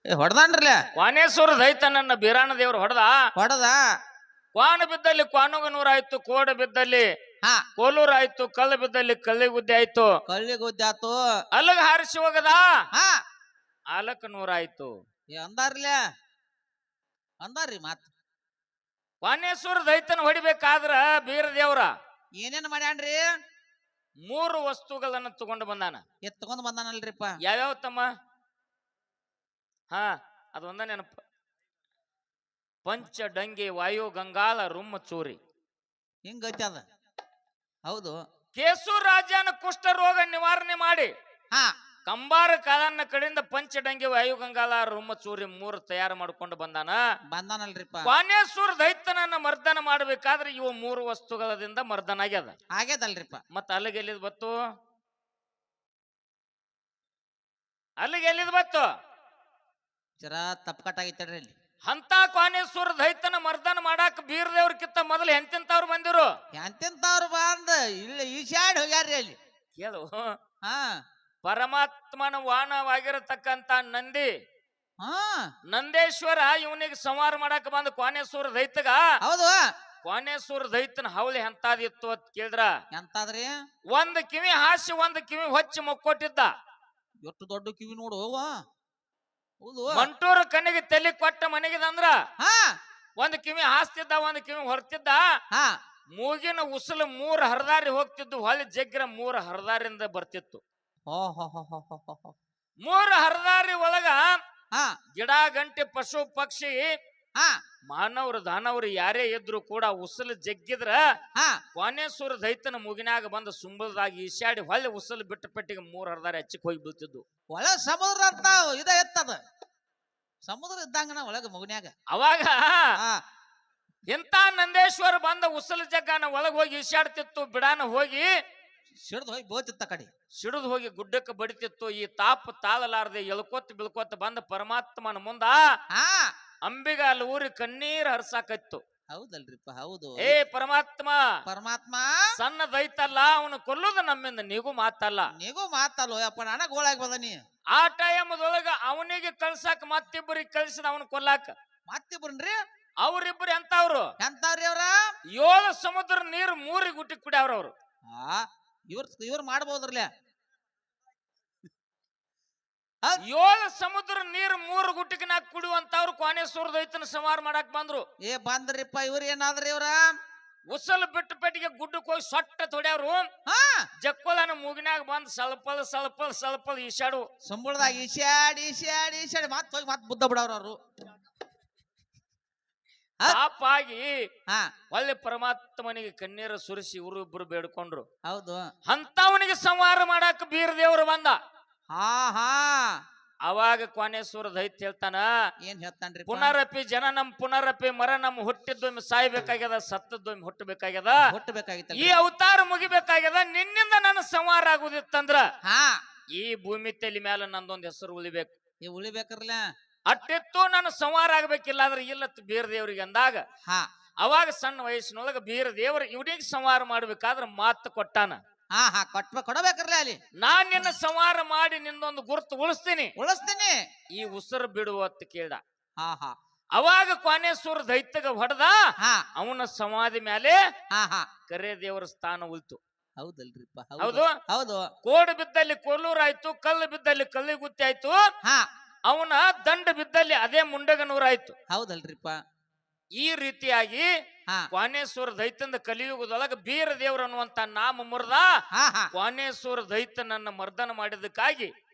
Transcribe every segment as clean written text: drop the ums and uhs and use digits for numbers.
ಹೊಡೆದಾನ್ರಲ್ಲ ಕ್ವಾನೇಶ್ವರ ದೈತ ನನ್ನ ಬೀರಾಣ ದೇವ್ರು ಹೊಡೆದ ಕ್ವಾನ ಬಿದ್ದಲ್ಲಿ ಕ್ವಾನುಗನೂರ ಆಯ್ತು, ಕೋಡ ಬಿದ್ದಲ್ಲಿ ಹಾ ಕೋಲೂರ್ ಆಯ್ತು, ಕಲ್ಲು ಬಿದ್ದಲ್ಲಿ ಕಲ್ಲಿಗುದ್ದೆ ಆಯ್ತು, ಕಳ್ಳಿ ಗುದ್ದಾತು ಅಲ್ಲಗ ಹಾರಿಸಿ ಹೋಗದ ಹಾ ಆಲಕ್ ನೂರ ಆಯ್ತು. ಅಂದಾರ್ಲ ಅಂದಾರ್ರಿ ಮಾತ್ ಕ್ವಾನೇಶ್ವರ ದೈತನ ಹೊಡಿಬೇಕಾದ್ರ ಬೀರ ದೇವ್ರ ಏನೇನ್ ಮಾಡ್ಯಾನ್ರಿ? 3 ವಸ್ತುಗಳನ್ನ ತಗೊಂಡು ಬಂದಾನ. ತಗೊಂಡ್ ಬಂದಾನಲ್ರಿಪ್ಪ. ಯಾವ್ಯಾವ ತಮ್ಮ? ಹಾ ಅದೊಂದ ನೆನಪ. ಪಂಚ ಡಂಗಿ ವಾಯು ಗಂಗಾಳ ರುಮ್ಮ ಚೂರಿ. ಹಿಂಗೈತಿ ಅದ. ಹೌದು. ಕೇಸೂರ ರಾಜನ ಕುಷ್ಠ ರೋಗ ನಿವಾರಣೆ ಮಾಡಿ ಹಾ ಕಂಬಾರ ಕಾಲನ್ನ ಕಡೆಯಿಂದ ಪಂಚಡಂಗಿ ವಾಯು ಗಂಗಾಳ ರುಮ್ಮ ಚೂರಿ 3 ತಯಾರು ಮಾಡ್ಕೊಂಡು ಬಂದಾನಲ್ರಿಪ್ಪ. ಕ್ವಾನೇಶ್ವರ ದೈತನನ್ನ ಮರ್ದನ ಮಾಡ್ಬೇಕಾದ್ರೆ ಇವು 3 ವಸ್ತುಗಳದಿಂದ ಮರ್ದನ ಆಗ್ಯದ. ಆಗ್ಯದಲ್ರಿಪ್ಪ. ಮತ್ತ ಅಲ್ಲಿಗೆ ಎಲ್ಲಿದ್ ಬತ್ತು? ಅಲ್ಲಿಗೆ ಎಲ್ಲಿದ್ ಬತ್ತು? ಜರ ತಪ್ಪಕಟ್ಟಾಗಿತ್ತಡ್ರಿ ಇಲ್ಲಿ. ಅಂತ ಕ್ವಾನೇಶ್ವರ ದೈತನ ಮರ್ದನ ಮಾಡಾಕ ಬೀರ ದೇವ್ರಕ್ಕಿಂತ ಮೊದಲು ಎಂತೆಂತವ್ರು ಬಂದಿರು? ಎಂತೆಂತವ್ರು ಬಂದ ಇಲ್ಲಿ ಈಶಾಡ್ ಹೋಗ್ಯಾರ್ರಿ ಅಲ್ಲಿ. ಕೇಳು. ಹಾ ಪರಮಾತ್ಮನ ವಾಹನವಾಗಿರತಕ್ಕಂತ ನಂದಿ ಹಾ ನಂದೇಶ್ವರ ಇವನಿಗೆ ಸಂಹಾರ ಮಾಡಾಕ ಬಂದ ಕ್ವಾನೇಶ್ವರ ದೈತಗ. ಹೌದು. ಕ್ವಾನೇಶ್ವರ ದೈತನ ಹವಳಿ ಎಂತಾದಿತ್ತು ಅಂತ ಕೇಳಿದ್ರ ಎಂತಾದ್ರಿ? ಒಂದ್ ಕಿವಿ ಹಾಸಿ ಒಂದ್ ಕಿವಿ ಹೊಚ್ಚಿ ಮಕ್ಕೊಟ್ಟಿದ್ದ. ಎಷ್ಟು ದೊಡ್ಡ ಕಿವಿ ನೋಡು. ಹೌದು. ಮಂಟೂರ ಕಣ್ಣಿಗೆ ತಲೆ ಕೊಟ್ಟ ಮನೆಗಿದಂದ್ರ ಹಾ ಒಂದ್ ಕಿವಿ ಹಾಸ್ತಿದ್ದ, ಒಂದ್ ಕಿವಿ ಹೊರತಿದ್ದ. ಹಾ ಮೂಗಿನ ಉಸಲು 3 ಹರದಾರಿ ಹೋಗ್ತಿದ್ದು, ಹೊಳಿ ಜಗ್ಗಿರ 3 ಹರದಾರಿಯಿಂದ ಬರ್ತಿತ್ತು. 3 ಹರದಾರಿ ಒಳಗ ಹಾ ಗಿಡ ಗಂಟೆ ಪಶು ಪಕ್ಷಿ ಹಾ ಮಾನವ್ರು ದಾನವ್ರು ಯಾರೇ ಇದ್ರು ಕೂಡ ಉಸಲು ಜಗ್ಗಿದ್ರ ಹಾ ಕ್ವಾನೇಶ್ವರ ದೈತನ ಮುಗಿನಾಗ ಬಂದ ಸುಂಬಳದಾಗಿ ಈಶಾಡಿ ಹೊಳ್ಳಿ ಉಸಲು ಬಿಟ್ಟ ಪೆಟ್ಟಿಗೆ 3 ಹರದಾರಿ ಹಚ್ಚಿಕ್ ಹೋಗಿ ಬೀಳ್ತಿದ್ದು. ಒಳ ಸಮುದ್ರ ಅಂತ ಇದ ಎತ್ತದ ಸಮುದ್ರ ಇದ್ದಂಗನ ಒಳಗ ಮಗುನ್ಯಾಗ. ಅವಾಗ ಇಂತ ನಂದೇಶ್ವರ ಬಂದ ಉಸಲು ಜಗ್ಗಾನ ಒಳಗ್ ಹೋಗಿ ಈಶಾಡ್ತಿತ್ತು. ಬಿಡಾನ ಹೋಗಿ ಸಿಡ್ದು ಹೋಗಿ ಬೋತಿತ್ತ ಕಡೆ ಸಿಡಿದು ಹೋಗಿ ಗುಡ್ಡಕ್ಕೆ ಬಡಿತಿತ್ತು. ಈ ತಾಪ ತಾಳಲಾರದೆ ಎಳ್ಕೊತ್ ಬಿಳ್ಕೊತ್ ಬಂದ ಪರಮಾತ್ಮನ ಮುಂದ ಹಾ ಅಂಬಿಗ ಅಲ್ಲಿ ಊರಿ ಕಣ್ಣೀರ್ ಹರ್ಸಾಕತ್ತು. ಹೌದಲ್ರಿಪ್ಪ. ಹೌದು. ಏ ಪರಮಾತ್ಮ, ಪರಮಾತ್ಮ ಸಣ್ಣ ದೈತಲ್ಲ, ಅವನು ಕೊಲ್ಲುದು ನಮ್ಮಿಂದ ನೀಗೂ ಮಾತಲ್ಲ. ನೀಗೂ ಮಾತಲ್ಲ ಯಪ್ಪ. ನಾನ ಗೋಳಾಗಿ ಬಂದನಿ. ಆ ಟೈಮದೊಳಗ ಅವನಿಗೆ ಕಳ್ಸಾಕ ಮತ್ತಿಬ್ಬರಿಗೆ ಕಳ್ಸಿದ ಅವನು ಕೊಲ್ಲಾಕ. ಮತ್ತಿಬ್ರನ್ರಿ? ಅವ್ರಿಬ್ರು ಎಂತವ್ರು? ಎಂತವ್ರಿ ಅವ್ರ? 7 ಸಮುದ್ರ ನೀರು 3 ಗುಟ್ಟಿ ಕುಡಿಯವ್ರವ್ರು. ಇವ್ರ ಮಾಡ್ಬೋದ್ರಲ್ಲ. 7 ಸಮುದ್ರ ನೀರು 3 ಗುಟ್ಟಿಗೆ ನಾಕ್ ಕುಡಿಯುವಂತವ್ರು ಕ್ವಾನೇಶ್ವರ ದೈತನ ಸಂಹಾರ ಮಾಡಾಕ್ ಬಂದ್ರು. ಬಂದ್ರಿಪ್ಪ. ಇವ್ರ ಏನಾದ್ರಿ? ಇವ್ರ ಉಸಲ್ ಬಿಟ್ಟು ಪೆಟ್ಟಿಗೆ ಗುಡ್ಡಕ್ಕೆ ಹೋಗಿ ಸೊಟ್ಟ ತೊಡ್ಯಾವ್ರು. ಜಕ್ಕೋಲನ ಮೂಗಿನಾಗ ಬಂದ್ ಸಲ್ಪಲ್ ಸಲ್ಪಲ್ ಸಲ್ಪಲ್ ಈಶಾಡು ಸಂಬಳದಾಗ ಈಶಾಡಿ ಮತ್ ಹೋಗಿ ಮತ್ ಬುದ್ಧ ಬಿಡವ್ರ ಅವ್ರು. ತಾಪಾಗಿ ಒಳ್ಳೆ ಪರಮಾತ್ಮನಿಗೆ ಕಣ್ಣೀರ ಸುರಿಸಿ ಇವರು ಇಬ್ರು ಬೇಡ್ಕೊಂಡ್ರು. ಹೌದು. ಅಂತವನಿಗೆ ಸಂಹಾರ ಮಾಡಾಕ ಬೀರ ದೇವರು ಬಂದ. ಹಾ ಅವಾಗ ಕ್ವಾನೇಶ್ವರ ದೈತ್ಯ ಹೇಳ್ತಾನ, ಏನ್ ಹೇಳ್ತಾನ್ರಿ? ಪುನರಪಿ ಜನನಂ ಪುನರಪಿ ಮರಣಂ. ಹುಟ್ಟಿದ್ದೊಮ್ಮೆ ಸಾಯ್ಬೇಕಾಗ್ಯದ, ಸತ್ತದ್ದೊಮ್ಮೆ ಹುಟ್ಟಬೇಕಾಗ್ಯದ. ಈ ಅವತಾರ ಮುಗಿಬೇಕಾಗ್ಯದ. ನಿನ್ನಿಂದ ನನ್ನ ಸಂಹಾರ ಆಗುದಿತ್ತಂದ್ರ ಈ ಭೂಮಿ ತಲೆ ಮ್ಯಾಲ ನಂದೊಂದ್ ಹೆಸರು ಉಳಿಬೇಕು. ಉಳಿಬೇಕ್ರಲ್ಲ. ಅಟ್ಟಿತ್ತು ನನ್ನ ಸಂಹಾರ ಆಗ್ಬೇಕಿಲ್ಲ ಅಂದ್ರೆ ಇಲ್ಲತ್ತು ಬೀರ ದೇವ್ರಿಗೆ ಅಂದಾಗ ಅವಾಗ ಸಣ್ಣ ವಯಸ್ಸಿನೊಳಗ ಬೀರ ದೇವರು ಇವನಿಗೆ ಸಂಹಾರ ಮಾಡ್ಬೇಕಾದ್ರ ಮಾತು ಕೊಟ್ಟಾನ. ಕೊಡಬೇಕ್ರಲ್ಲ ಅಲ್ಲಿ. ನಾನ್ ನಿನ್ನ ಸಂಹಾರ ಮಾಡಿ ನಿನ್ನೊಂದು ಗುರುತು ಉಳಿಸ್ತೀನಿ ಈ ಉಸಿರು ಬಿಡುವ ಅಂತ ಕೇಳ. ಅವಾಗ ಕ್ವಾನೇಶ್ವರ ದೈತ್ಯಗ ಹೊಡೆದ. ಅವನ ಸಮಾಧಿ ಮೇಲೆ ಕರೆ ದೇವರ ಸ್ಥಾನ ಉಳಿತು. ಹೌದಲ್ರಿಪ್ಪ. ಹೌದು. ಹೌದು. ಕೋಡು ಬಿದ್ದಲ್ಲಿ ಕೊಲ್ಲೂರಾಯ್ತು, ಕಲ್ಲು ಬಿದ್ದಲ್ಲಿ ಕಲ್ಲಿಗುತ್ತಿ ಆಯ್ತು, ಅವನ ದಂಡ ಬಿದ್ದಲ್ಲಿ ಅದೇ ಮುಂಡಗನೂರಾಯ್ತು. ಹೌದಲ್ರಿಪ್ಪ. ಈ ರೀತಿಯಾಗಿ ಕ್ವಾನೇಶ್ವರ ದೈತಂದ ಕಲಿಯುಗದೊಳಗ ಬೀರ ದೇವ್ರ ಅನ್ನುವಂತ ನಾಮ ಮುರಿದ ಕ್ವಾನೇಶ್ವರ ದೈತನನ್ನ ಮರ್ದನ ಮಾಡಿದಕ್ಕಾಗಿ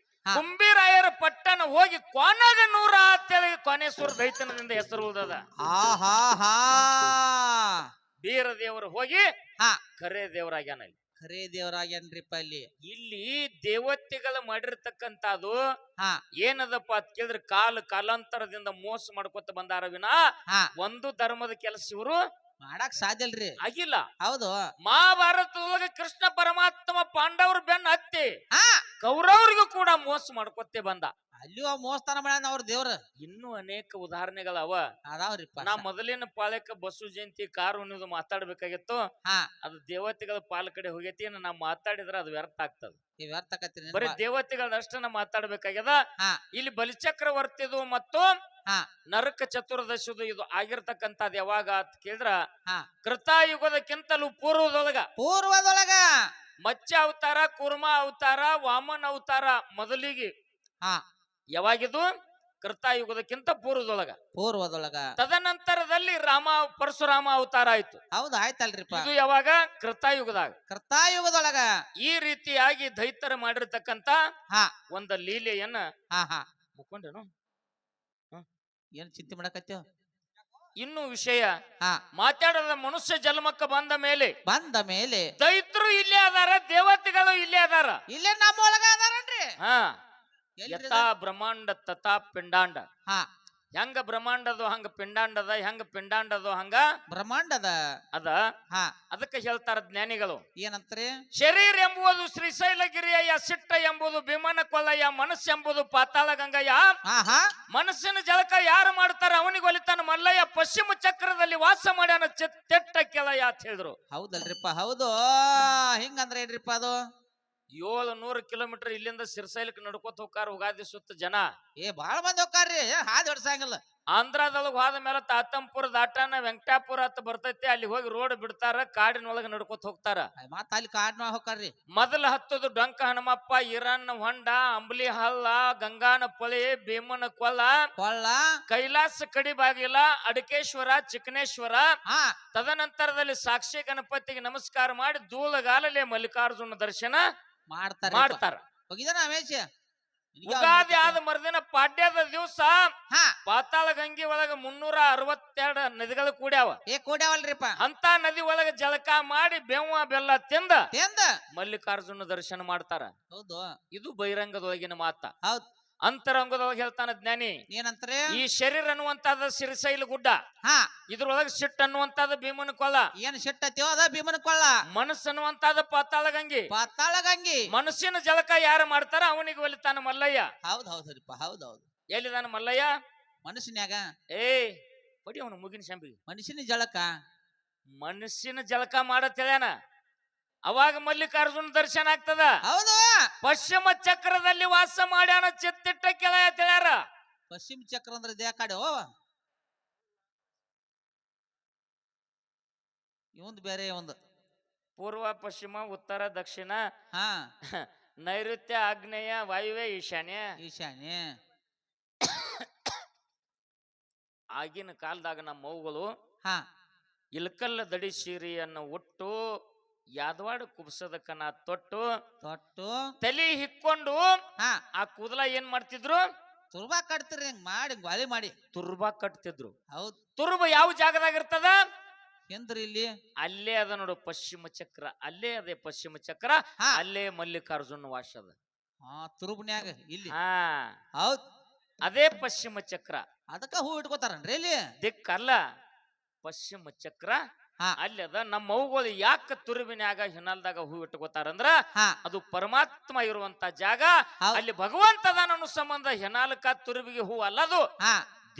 ಕುಂಬಿರಾಯರ ಪಟ್ಟಣ ಹೋಗಿ ಕ್ವಾನಗನೂರ ಅಂತೇಳಿ ಕ್ವಾನೇಶ್ವರ ದೈತನದಿಂದ ಹೆಸರು ಉಳಿದದ. ಬೀರ ದೇವರು ಹೋಗಿ ಕರೆ ದೇವರಾಗ್ಯಾನ. ಖರೇ ದೇವರಾಗ್ಯಾನ್ರಿಪ್ಪ. ಇಲ್ಲಿ ದೇವತೆಗಳು ಮಾಡಿರ್ತಕ್ಕಂಥದ್ದು ಏನದಪ್ಪ ಅಂತ ಕೇಳಿದ್ರೆ ಕಾಲಾಂತರದಿಂದ ಮೋಸ ಮಾಡ್ಕೊತ ಬಂದಾರ ವಿನ ಒಂದು ಧರ್ಮದ ಕೆಲಸ ಇವರು ಮಾಡಕ್ ಸಾಧ್ಯ ಇಲ್ರಿ. ಆಗಿಲ್ಲ. ಹೌದು. ಮಹಾಭಾರತದೊಳಗೆ ಕೃಷ್ಣ ಪರಮಾತ್ಮ ಪಾಂಡವ್ರ ಬೆನ್ನ ಹತ್ತಿ ಕೌರವರಿಗೂ ಕೂಡ ಮೋಸ ಮಾಡ್ಕೊತೆ ಬಂದ. ಅಲ್ಲಿಯೂ ಮೋಸ್ತಾನ ಮಾಡ್ಯಾನ ಅವ್ರ ದೇವ್ರ. ಇನ್ನೂ ಅನೇಕ ಉದಾಹರಣೆಗಳವ. ಅದಾವ್ರಿಪ್ಪ. ನಾ ಮೊದಲಿನ ಪಾಲಕ ಬಸವ ಜಯಂತಿ ಕಾರ್ ಉಣಿದು ಮಾತಾಡ್ಬೇಕಾಗಿತ್ತು. ಹಾ ಅದು ದೇವತೆಗಳ ಪಾಲ ಕಡೆ ಹೋಗೈತಿ. ನಾ ಮಾತಾಡಿದ್ರ ಅದು ವ್ಯರ್ಥ ಆಗ್ತದ. ವ್ಯರ್ಥಕತ್ತೀನಿ. ಬರೀ ದೇವತೆಗಳದಷ್ಟ ನಾ ಮಾತಾಡ್ಬೇಕಾಗ್ಯದ. ಹಾ ಇಲ್ಲಿ ಬಲಿಚಕ್ರವರ್ತಿದು ಮತ್ತು ಹಾ ನರಕ ಚತುರ್ದಶಿದು ಇದು ಆಗಿರ್ತಕ್ಕಂಥದ್ದು ಯಾವಾಗ ಅಂತ ಕೇಳಿದ್ರ ಹಾ ಕೃತಾಯುಗದಕ್ಕಿಂತಲೂ ಪೂರ್ವದೊಳಗ ಮತ್ಸ್ಯ ಅವತಾರ, ಕೂರ್ಮ ಅವತಾರ, ವಾಮನ ಅವತಾರ ಮೊದಲಿಗೆ ಹಾ ಯಾವಾಗಿದು ಕೃತಾಯುಗದಕ್ಕಿಂತ ಪೂರ್ವದೊಳಗ. ತದನಂತರದಲ್ಲಿ ಪರಶುರಾಮ ಅವತಾರ ಆಯ್ತು. ಹೌದು ಆಯ್ತಲ್ರಿಪ್ಪ. ಇದು ಯಾವಾಗ ಕೃತಾಯುಗದೊಳಗ. ಈ ರೀತಿಯಾಗಿ ದೈತ್ಯರು ಮಾಡಿರ್ತಕ್ಕಂತ ಹಾ ಒಂದು ಲೀಲೆಯನ್ನ ಹಾ ಮುಕ್ಕೊಂಡೇನು ಏನ್ ಚಿಂತೆ ಮಾಡಕತ್ತೇವ. ಇನ್ನು ವಿಷಯ ಹಾ ಮಾತಾಡದ ಮನುಷ್ಯ ಜನ್ಮಕ್ಕೆ ಬಂದ ಮೇಲೆ ದೈತ್ರು ಇಲ್ಲೇ ಅದಾರ, ದೇವತೆಗಳು ಇಲ್ಲೇ ಅದಾರ. ಇಲ್ಲೇ ನಮ್ಮ ಒಳಗ ಅದಾರನ್ರಿ. ಹಾ ಯಥಾ ಬ್ರಹ್ಮಾಂಡ ತಥಾ ಪಿಂಡಾಂಡ. ಹಾ ಹೆಂಗ ಬ್ರಹ್ಮಾಂಡದು ಹಂಗ ಪಿಂಡಾಂಡದ, ಹೆಂಗ ಪಿಂಡಾಂಡದು ಹಂಗ ಬ್ರಹ್ಮಾಂಡದ ಅದ. ಹಾ ಅದಕ್ಕೆ ಹೇಳ್ತಾರ ಜ್ಞಾನಿಗಳು ಏನಂತ್ರಿ. ಶರೀರ ಎಂಬುದು ಶ್ರೀಶೈಲಗಿರಿಯ, ಸಿಟ್ಟ ಎಂಬುದು ಭೀಮನ ಕೊಲ್ಲಯ್ಯ, ಮನಸ್ಸು ಎಂಬುದು ಪಾತಾಳ ಗಂಗಯ್ಯ. ಮನಸ್ಸಿನ ಜಳಕ ಯಾರು ಮಾಡ್ತಾರ ಅವನಿಗೆ ಒಲಿತಾನ ಮಲ್ಲಯ್ಯ, ಪಶ್ಚಿಮ ಚಕ್ರದಲ್ಲಿ ವಾಸ ಮಾಡ್ಯಾನ ತೆಟ್ಟ ಕೆಳಯ್ಯ ಅಂತ ಹೇಳಿದ್ರು. ಹೌದಲ್ರಿಪ್ಪ. ಹೌದು. ಹಿಂಗಂದ್ರೆ ಏನ್ರಿಪ್ಪ ಅದು. 700 ಕಿಲೋಮೀಟರ್ ಇಲ್ಲಿಂದ ಸಿರ್ಸೈಲಕ್ಕೆ ನಡ್ಕೋತ ಹೋಗಾರ ಉಗಾದಿ ಸುತ್ತ ಜನ. ಬಾಳ ಮಂದಿ ಹೋಗ್ತಾರ್ರಿ. ಹಾದಿ ಹೊಡ್ಸಂಗಿಲ್ಲ. ಆಂಧ್ರದೊಳಗ ಹೋದ ಮೇಲೆ ತಾತಂಪುರ ದಾಟಾನ ವೆಂಕಟಾಪುರ ಅಂತ ಬರ್ತೈತಿ. ಅಲ್ಲಿ ಹೋಗಿ ರೋಡ್ ಬಿಡ್ತಾರ, ಕಾಡಿನೊಳಗ ನಡ್ಕೋತ ಹೋಗ್ತಾರ. ಮತ್ತ ಅಲ್ಲಿ ಕಾಡಿನ ಹೋಗ್ತಾರ್ರಿ. ಮೊದಲ ಹತ್ತದು ಡೊಂಕ ಹನುಮಪ್ಪ, ಈರಣ್ಣ ಹೊಂಡ, ಅಂಬ್ಲಿ ಹಲ್ಲ, ಗಂಗಾನ ಪೊಳೆ, ಭೀಮನ ಕೊಲ್ಲ, ಕೈಲಾಸ ಕಡಿ ಬಾಗಿಲ, ಅಡಕೇಶ್ವರ, ಚಿಕ್ಕನೇಶ್ವರ. ತದನಂತರದಲ್ಲಿ ಸಾಕ್ಷಿ ಗಣಪತಿಗೆ ನಮಸ್ಕಾರ ಮಾಡಿ ಧೂಳಗಾಲಲೆ ಮಲ್ಲಿಕಾರ್ಜುನ ದರ್ಶನ ಮಾಡ್ತಾರ. ಉಗಾದಿ ಆದ ಮರುದಿನ ಪಾಡ್ಯದ ದಿವಸ ಪಾತಾಳ ಗಂಗಿ ಒಳಗ 362 ನದಿಗಳು ಕೂಡ್ಯಾವಲ್ರಿಪ್ಪ. ಅಂತ ನದಿ ಒಳಗ ಜಳಕ ಮಾಡಿ ಬೇವ ಬೆಲ್ಲ ತಿಂದ ಮಲ್ಲಿಕಾರ್ಜುನ ದರ್ಶನ ಮಾಡ್ತಾರ. ಹೌದು, ಇದು ಬಹಿರಂಗದೊಳಗಿನ ಮಾತ. ಹೌದು. ಅಂತರಂಗದೊಳಗೆ ಹೇಳ್ತಾನ ಜ್ಞಾನಿ ಏನಂತಾರೆ. ಈ ಶರೀರ ಅನ್ನುವಂತಾದ ಸಿರಿಸೈಲ ಗುಡ್ಡ, ಇದ್ರೊಳಗ ಸಿಟ್ಟು ಅನ್ನುವಂತಾದ ಭೀಮನ ಕೊಲ್ಲ. ಏನ್ ಸಿಟ್ಟೈತಿ ಅದ ಭೀಮನ ಕೊಲ್ಲ. ಮನಸ್ಸು ಅನ್ನುವಂತಾದ ಪಾತಾಳ ಗಂಗಿ. ಮನಸ್ಸಿನ ಜಳಕ ಯಾರು ಮಾಡ್ತಾರ ಅವನಿಗೆ ಒಲಿತಾನ ಮಲ್ಲಯ್ಯ. ಹೌದೌದ್ರಿಪ್ಪ. ಹೌದೌದು. ಎಲ್ಲಿದಾನ ಮಲ್ಲಯ್ಯ? ಮನಸ್ಸಿನ್ಯಾಗ. ಪಡಿ ಅವನು ಮುಗಿನ ಶಂಬಿಗೆ. ಮನಸ್ಸಿನ ಜಳಕ ಮಾಡತ್ತೇನ ಅವಾಗ ಮಲ್ಲಿಕಾರ್ಜುನ ದರ್ಶನ ಆಗ್ತದ. ಹೌದು. ಪಶ್ಚಿಮ ಚಕ್ರದಲ್ಲಿ ವಾಸ ಮಾಡ್ಯಾನ ಚಿತ್ತಿಟ್ಟ ಕೆಳಯ ತಿಳಿಯಾರ. ಪಶ್ಚಿಮ ಚಕ್ರ ಅಂದ್ರೆ ದೇಹ ಕಾಡೆ ಇವಂದು ಬೇರೆ. ಒಂದು ಪೂರ್ವ, ಪಶ್ಚಿಮ, ಉತ್ತರ, ದಕ್ಷಿಣ, ನೈಋತ್ಯ, ಆಗ್ನೇಯ, ವಾಯುವ್ಯ, ಈಶಾನ್ಯ. ಆಗಿನ ಕಾಲದಾಗ ನಮ್ಮ ಮೌಗಳು ಇಲ್ಕಲ್ಲ ದಡಿ ಸೀರೆಯನ್ನು ಉಟ್ಟು ಯಾದವಾಡ ಕುಬ್ಸದ ಕನ ತೊಟ್ಟು ತಲಿ ಹಿಕ್ಕೊಂಡು ಆ ಕೂದಲ ಏನ್ ಮಾಡ್ತಿದ್ರು? ತುರ್ಬಾ ಕಟ್ತಿರಿ. ಹಿಂಗ್ ಮಾಡಿ ಗಾಳಿ ಮಾಡಿ ತುರ್ಬಾ ಕಟ್ತಿದ್ರು. ಹೌದು. ತುರ್ಬ ಯಾವ ಜಾಗದಾಗ ಇರ್ತದ? ಎಂದ್ರಿ ಇಲ್ಲಿ ಅಲ್ಲೇ ಅದ ನೋಡು ಪಶ್ಚಿಮ ಚಕ್ರ. ಅಲ್ಲೇ ಅದೇ ಪಶ್ಚಿಮ ಚಕ್ರ. ಅಲ್ಲೇ ಮಲ್ಲಿಕಾರ್ಜುನ ವಾಸ ಅದ. ತುರುಬ್ನ್ಯಾಗ ಇಲ್ಲಿ. ಹೌದ್, ಅದೇ ಪಶ್ಚಿಮ ಚಕ್ರ. ಅದಕ್ಕ ಹೂ ಇಟ್ಕೋತಾರನ್ರಿ ಇಲ್ಲಿ. ದಿಕ್ಕಲ್ಲ, ಪಶ್ಚಿಮ ಚಕ್ರ ಅಲ್ಲಿ ಅದ. ನಮ್ಮ ಅವುಗಳು ಯಾಕ ತುರುವಿನ್ಯಾಗ ಹಿನ್ನಲ್ದಾಗ ಹೂ ಇಟ್ಕೋತಾರಂದ್ರ ಅದು ಪರಮಾತ್ಮ ಇರುವಂತ ಜಾಗ. ಅಲ್ಲಿ ಭಗವಂತ ಅದಾನ ಸಂಬಂಧ ಹೆನಾಲ್ಕ ತುರುವಿಗೆ ಹೂ ಅಲ್ಲದು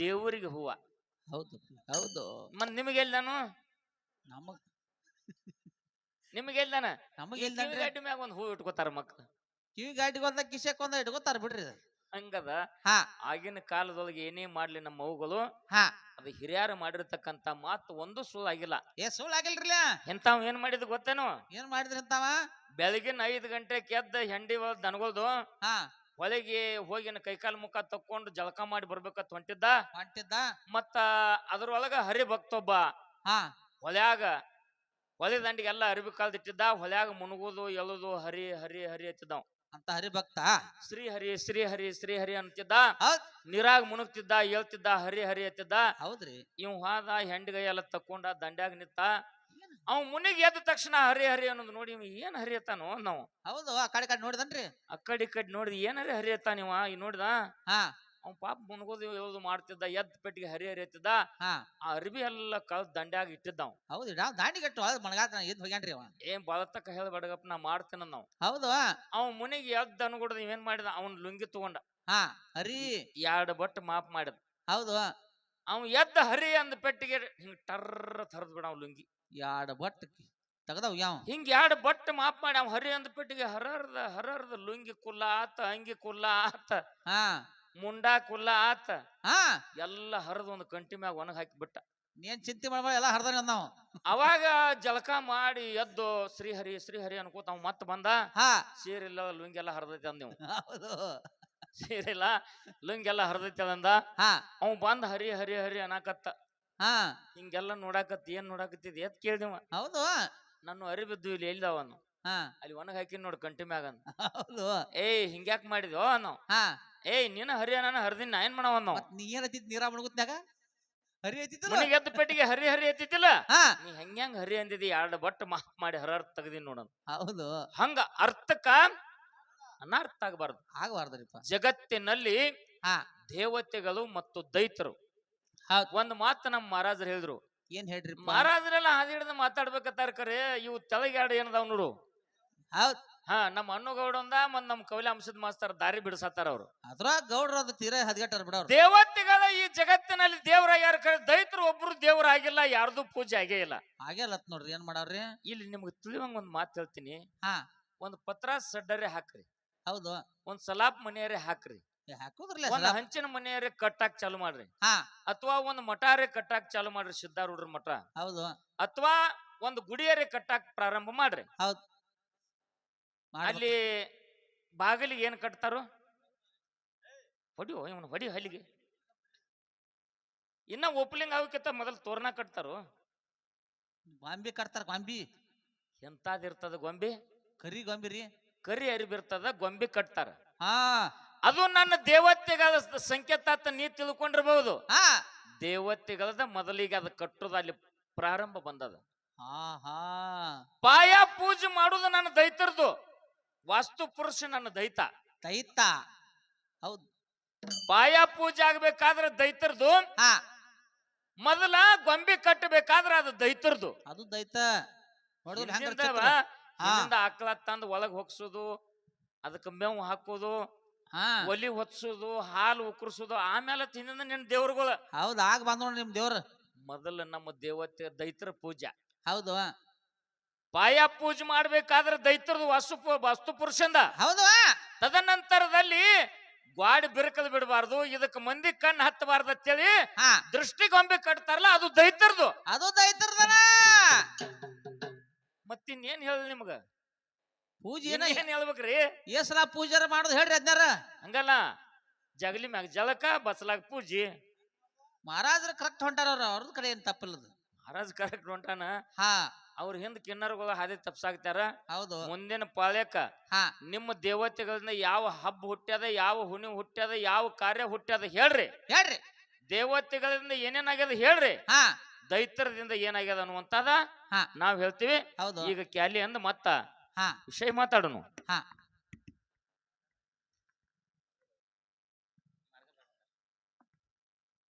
ದೇವರಿಗೆ ಹೂವ. ಹೌದು. ಹೌದು. ಮತ್ ನಿಮಗೆಲ್ದಾನು? ನಿಮಗೆಲ್ದಾನ? ಗಾಡಿ ಮ್ಯಾಗ ಒಂದ್ ಹೂ ಇಟ್ಕೋತಾರ ಮಕ್ಳು. ಕಿವಿ ಗಾಡಿಗೊಂದ ಕಿಶಕ್ಕೊಂದ ಇಟ್ಕೋತಾರ ಬಿಡ್ರಿ. ಹಂಗದ. ಆಗಿನ ಕಾಲದೊಳಗೆ ಏನೇ ಮಾಡ್ಲಿ ನಮ್ಮ ಅವುಗಳು ಅದು ಹಿರಿಯರು ಮಾಡಿರ್ತಕ್ಕಂತ ಮಾತು ಒಂದು ಸುಳ್ಳಾಗಿಲ್ಲ. ಸುಳ್ಳಾಗಿಲ್ರಿ. ಎಂತಾವ್ ಏನ್ ಮಾಡಿದ್ ಗೊತ್ತೇನು? ಏನ್ ಮಾಡಿದ್ರಿ ಅಂತಾವ? ಬೆಳಗಿನ 5 ಗಂಟೆಗೆ ಎದ್ದ ಹೆಂಡಿ ದನಗಳ್ದು ಹೊಳೆಗೆ ಹೋಗಿನ ಕೈಕಾಲ್ ಮುಖ ತಕ್ಕೊಂಡು ಜಳಕ ಮಾಡಿ ಬರ್ಬೇಕಂತ ಹೊಂಟಿದ್ದ. ಮತ್ತ ಅದ್ರೊಳಗ ಹರಿಭಕ್ತೊಬ್ಬ ಹೊಳೆ ದಂಡಿಗೆಲ್ಲ ಅರಿವಿ ಕಾಲ್ದಿಟ್ಟಿದ್ದ. ಹೊಳ್ಯಾಗ ಮುನುಗುದು ಎಳುದು ಹರಿ ಹರಿ ಹರಿ ಹತ್ತಿದ್ದಾವ್ ಅಂತ ಹರಿಭಕ್ತ. ಶ್ರೀಹರಿ ಶ್ರೀಹರಿ ಶ್ರೀಹರಿ ಅಂತಿದ್ದ. ನೀರಾಗ ಮುನುಗ್ತಿದ್ದ, ಹೇಳ್ತಿದ್ದ, ಹರಿ ಹರಿ ಹತ್ತಿದ್ದ. ಹೌದ್ರಿ. ಇವ್ ಹಾದ ಹೆಂಡಿಗೈ ಎಲ್ಲ ತಕ್ಕೊಂಡ ದಂಡ್ಯಾಗ ನಿಂತ. ಅವ್ ಮುನಿಗ್ ಎದ್ದ ತಕ್ಷಣ ಹರಿ ಹರಿ ಅನ್ನೋದು ನೋಡಿ ಏನ್ ಹರಿಯತ್ತಾನೋ ನಾವು. ಹೌದು. ಆ ಕಡೆ ನೋಡಿದನ್ರಿ. ಆ ಕಡೆ ನೋಡಿದ್ ಏನಾರ ಹರಿಯತ್ತಾನ ಇವ. ಈ ನೋಡಿದ ಅವ್ ಪಾಪ ಮುನ್ಗೋದು ಹೇಳುದು ಮಾಡ್ತಿದ್ದ. ಎದ್ ಪೆಟ್ಟಿಗೆ ಹರಿ ಹರಿಯತ್ತಿದ್ದ. ಆ ಅರ್ಬಿ ಎಲ್ಲ ಕಳ್ದ ದಂಡ್ಯಾಗ ಇಟ್ಟಿದ್ದಾವ್. ಹೌದು. ದಾಂಡಿ ಕಟ್ಟು ಮಣಗಾತ ಎದ್ ಹೋಗ್ಯಾನ್ರಿ ಅವ. ಏನ್ ಬಳತಕ್ಕ ಹೇಳ ಬಡಗಪ್ಪ ನಾ ಮಾಡ್ತೇನ ನಾವು. ಹೌದು. ಅವ್ ಮುನಿಗೆ ಎದ್ದ ಅನ್ಕೊಡ್ದ ಏನ್ ಮಾಡಿದ? ಅವ್ನ ಲುಂಗಿ ತಗೊಂಡ ಹಾ ಹರಿ 2 ಬಟ್ ಮಾಪ್ ಮಾಡಿದ. ಹೌದು. ಅವ್ ಎದ್ದ ಹರಿ ಅಂದ ಪೆಟ್ಟಿಗೆ ಹಿಂಗ್ ಟರ್ರ ತರದ್ ಬಿಡ ಅವ್ ಲುಂಗಿ. 2 ಬಟ್ ತೆಗದವ್ ಯಾವ ಹಿಂಗ್ 2 ಬಟ್ ಮಾಪ್ ಮಾಡಿ ಅವ್ ಹರಿ ಅಂದ ಪೆಟ್ಟಿಗೆ ಹರರ್ದ ಲುಂಗಿ ಕುಲ್ಲ ಆತ, ಅಂಗಿ ಕುಲ್ಲ ಆತ, ಹಾ ಮುಂಡಾ ಕುಲ್ಲ ಆತ, ಹಾ ಎಲ್ಲ ಹರಿದು ಒಂದು ಕಂಟಿ ಮ್ಯಾಗ ಒಣಗ್ ಹಾಕಿ ಬಿಟ್ಟ. ನೀನ್ ಚಿಂತೆ ಮಾಡ್ಬೇಡ, ಎಲ್ಲ ಹರ್ದಾನ ನಾವು. ಅವಾಗ ಜಳಕ ಮಾಡಿ ಎದ್ದು ಶ್ರೀಹರಿ ಶ್ರೀಹರಿ ಅನ್ಕೋತ ಅವ್ ಮತ್ ಬಂದ. ಹಾ ಸೀರಿಲ್ಲ ಲುಂಗಿ ಎಲ್ಲ ಹರಿದೈತಿ ಅಂದ ನೀವು. ಹೌದು. ಸೀರಿಲ್ಲ ಲುಂಗಿ ಎಲ್ಲ ಹರಿದೈತಿ ಅಂದ. ಹಾ ಅವ್ ಬಂದ್ ಹರಿ ಹರಿ ಹರಿ ಅನಾಕತ್ತ. ಹಾ ಹಿಂಗೆಲ್ಲ ನೋಡಾಕತ್ತಿ, ಏನ್ ನೋಡಾಕತ್ತಿದ್ ಎತ್ ಕೇಳ್ದಿವ. ಹೌದು. ನಾನು ಅರಿ ಬಿದ್ದು ಇಲ್ಲಿ ಎಲ್ದವನು ಹಾ ಅಲ್ಲಿ ಒಣಗ್ ಹಾಕಿ ನೋಡ್ ಕಂಟಿ ಮ್ಯಾಗ ಅಂದ. ಹೌದು. ಏಯ್ ಹಿಂಗ್ಯಾಕ್ ಮಾಡಿದ್ವೋ ನಾವು. ಹಾ ಏಯ್ ನೀನ ಹರಿ ನಾನು ಹರಿದಿನ ನಾ ಏನ್ ಮಾಡವ ನಾವು. ಮತ್ ನೀ ಏನ್ ಹತ್ತಿದ್ ನೀರ ಮುಳುಗುತ್ನ್ಯಾಗ ಹರಿ ಹತ್ತಿದ್ದಲ್ಲ. ಮನಿಗೆ ಎದ್ದ ಪೆಟ್ಟಿಗೆ ಹರಿ ಹರಿ ಎತ್ತಿದ್ದಿಲ್ಲ. ಹಾ ನೀ ಹೆಂಗ್ ಹರಿ ಅಂದಿದಿ 2 ಬಟ್ ಮಾಪ್ ಮಾಡಿ ಹರರ್ ತೆಗ್ದಿನ್ ನೋಡ. ಹೌದು. ಹಂಗ ಅರ್ಥಕ್ಕ ಅನರ್ಥ ಆಗಬಾರ್ದು. ಆಗಬಾರ್ದ್ರಿಪ್ಪ. ಜಗತ್ತಿನಲ್ಲಿ ಹಾ ದೇವತೆಗಳು ಮತ್ತು ದೈತರು. ಹೌದ್. ಒಂದ್ ಮಾತು ನಮ್ಮ ಮಹಾರಾಜರು ಹೇಳಿದ್ರು. ಏನ್ ಹೇಳ್ರಿಪ್ಪ. ಮಹಾರಾಜರೆಲ್ಲ ಹಾದಿ ಹಿಡಿದು ಮಾತಾಡ್ಬೇಕತ್ತಾರ ಕರೆ ಇವು ತೆಳಗ್ 2 ಏನದಾವ್ ನೋಡು. ಹೌದ್. ಹಾ ನಮ್ಮ ಅಣ್ಣಗೌಡ ಒಂದ ಮತ್ ನಮ್ ಕವಲೆ ಅಂಶದ ಮಾಸ್ತರ್ ದಾರಿ ಬಿಡಿಸತ್ತಾರ ಅವ್ರು. ಅದ್ರಾಗ ಗೌಡ್ರ ಅದು ತೀರಾ ಹದಗೆಟ್ಟಾರ ಬಿಡವ್ರು. ದೇವತೆಗಳ ಈ ಜಗತ್ತಿನಲ್ಲಿ ದೇವರ ಯಾರ ಕರೆ ದೈತರು ಒಬ್ರು ದೇವ್ರ ಆಗಿಲ್ಲ, ಯಾರ್ದು ಪೂಜೆ ಆಗೇ ಇಲ್ಲ. ಆಗೇಲತ್ ನೋಡ್ರಿ, ಏನ್ ಮಾಡವ್ರಿ. ಇಲ್ಲಿ ನಿಮ್ಗೆ ತಿಳಿವಂಗ ಒಂದ್ ಮಾತು ಹೇಳ್ತೀನಿ. ಹಾ ಒಂದ್ ಪತ್ರ ಸಡ್ಡರೆ ಹಾಕ್ರಿ, ಹೌದು. ಒಂದ್ ಸಲಾಪ್ ಮನೆಯರೇ ಹಾಕ್ರಿ, ಹಾಕುದ್ರಲ್ಲ ಒಂದ್ ಹಂಚಿನ ಮನೆಯರೇ ಕಟ್ಟಾಕ್ ಚಾಲು ಮಾಡ್ರಿ, ಹಾ ಅಥವಾ ಒಂದ್ ಮಠಾರೇ ಕಟ್ಟಾಕ್ ಚಾಲು ಮಾಡ್ರಿ, ಸಿದ್ಧಾರೂಢರ ಮಠ, ಹೌದು. ಅಥವಾ ಒಂದ್ ಗುಡಿಯರೇ ಕಟ್ಟಾಕ್ ಪ್ರಾರಂಭ ಮಾಡ್ರಿ. ಹೌದ್. ಅಲ್ಲಿ ಬಾಗಿಲಿಗೆ ಏನ್ ಕಟ್ತಾರೋ ಹೊಡಿ ಇವನು ಹೊಡಿ ಹಲ್ಲಿಗೆ. ಇನ್ನ ಓಪಲಿಂಗ್ ಆಗಕ್ಕಿಂತ ಮೊದಲು ತೋರಣ ಕಟ್ತಾರೋ. ಗೊಂಬಿ ಕಟ್ತಾರ, ಗೊಂಬಿ ಎಂತಾದಿರ್ತದ ಗೊಂಬೆ, ಕರಿ ಗೊಂಬಿ ರೀ, ಕರಿ ಅರಿಬಿರ್ತದ, ಗೊಂಬೆ ಕಟ್ತಾರ. ಹಾ ಅದು ನನ್ನ ದೇವತೆಗಳ ಸಂಕೇತ ಅಂತ ನೀ ತಿಳ್ಕೊಂಡಿರ್ಬಹುದು. ಹಾ ದೇವತೆಗಳದ ಮೊದಲಿಗೆ ಅದ ಕಟ್ಟೋದು ಅಲ್ಲಿ ಪ್ರಾರಂಭ ಬಂದದ. ಹಾ ಹಾ ಪಾಯ ಪೂಜೆ ಮಾಡುದು ನನ್ನ ದೈತರದು, ವಾಸ್ತು ಪುರುಷ ನನ್ನ ದೈತ. ದೈತ ಹೌದು. ಪಾಯ ಪೂಜೆ ಆಗ್ಬೇಕಾದ್ರೆ ದೈತರದು, ಹಾ ಮೊದಲ ಗೊಂಬೆ ಕಟ್ಟಬೇಕಾದ್ರೆ ಅದು ದೈತರದು. ಅದು ದೈತ ನೋಡಿದ್ರ ಹಿಂದಿಂದ ಆಕಳ ತಂದು ಒಳಗ್ ಹೊಗ್ಸೋದು, ಅದಕ್ಕೆ ಮೇವು ಹಾಕೋದು, ಒಲಿ ಹೊತ್ಸೋದು, ಹಾಲು ಉಕ್ಕರ್ಸೋದು, ಆಮೇಲೆ ತಿಂದಿಂದ ನಿನ್ ದೇವ್ರುಗಳು. ಹೌದು, ಆಗ ಬಂದ್ ನೋಡಿ ನಿಮ್ ದೇವ್ರ. ಮೊದಲು ನಮ್ಮ ದೇವತೆ ದೈತರ ಪೂಜಾ. ಹೌದು. ಪಾಯ ಪೂಜೆ ಮಾಡ್ಬೇಕಾದ್ರೆ ದೈತರದು ವಾಸ್ತು ಪುರುಷಂದ. ಹೌದು. ತದನಂತರದಲ್ಲಿ ಗ್ವಾಡಿ ಬಿರುಕಲ್ ಬಿಡಬಾರ್ದು, ಇದಕ್ಕೆ ಮಂದಿ ಕಣ್ಣು ಹತ್ತಬಾರ್ದು ಅಂತೇಳಿ ದೃಷ್ಟಿ ಗೊಂಬೆ ಕಟ್ತಾರಲ್ಲ ಅದು ದೈತರದು. ಅದು ದೈತರದನ. ಮತ್ತಿನ್ನೇನ್ ಹೇಳ ನಿಮ್ಗ ಪೂಜೆ ಏನ್ ಹೇಳ್ಬೇಕ್ರಿ. ಏಸಲ ಪೂಜಾರ ಮಾಡೋದು ಹೇಳ್ರಿ ಅದ್ನಾರ. ಹಂಗಲ್ಲ, ಜಗಲಿ ಮ್ಯಾಗ ಜಳಕ, ಬಸಲಾಗ ಪೂಜೆ. ಮಹಾರಾಜರು ಕರೆಕ್ಟ್ ಹೊಂಟಾರ, ಅವ್ರದ್ ಕಡೆ ಏನ್ ತಪ್ಪಿಲ್ಲದ. ಮಹಾರಾಜ್ ಕರೆಕ್ಟ್ ಹೊಂಟಾನ. ಹಾ ಅವ್ರ ಹಿಂದ್ ಕಿನ್ನರ್ಗಳು ಹಾದಿ ತಪ್ಸಾಕ್ತಾರ. ಹೌದು. ಮುಂದಿನ ಪಾಳ್ಯಕ್ಕ ನಿಮ್ಮ ದೇವತೆಗಳಿಂದ ಯಾವ ಹಬ್ಬ ಹುಟ್ಟ್ಯದ, ಯಾವ ಹುಣ್ಣಿ ಹುಟ್ಟ್ಯದ, ಯಾವ ಕಾರ್ಯ ಹುಟ್ಟ್ಯದ ಹೇಳ್ರಿ. ಹೇಳ್ರಿ. ದೇವತೆಗಳಿಂದ ಏನೇನಾಗ್ಯದ ಹೇಳ್ರಿ. ದೈತರದಿಂದ ಏನಾಗ್ಯದ ಅನ್ನುವಂತದ ನಾವ್ ಹೇಳ್ತೀವಿ. ಈಗ ಕ್ಯಾಲಿ ಅಂದ್ ಮತ್ತ ವಿಷಯ ಮಾತಾಡೋಣ.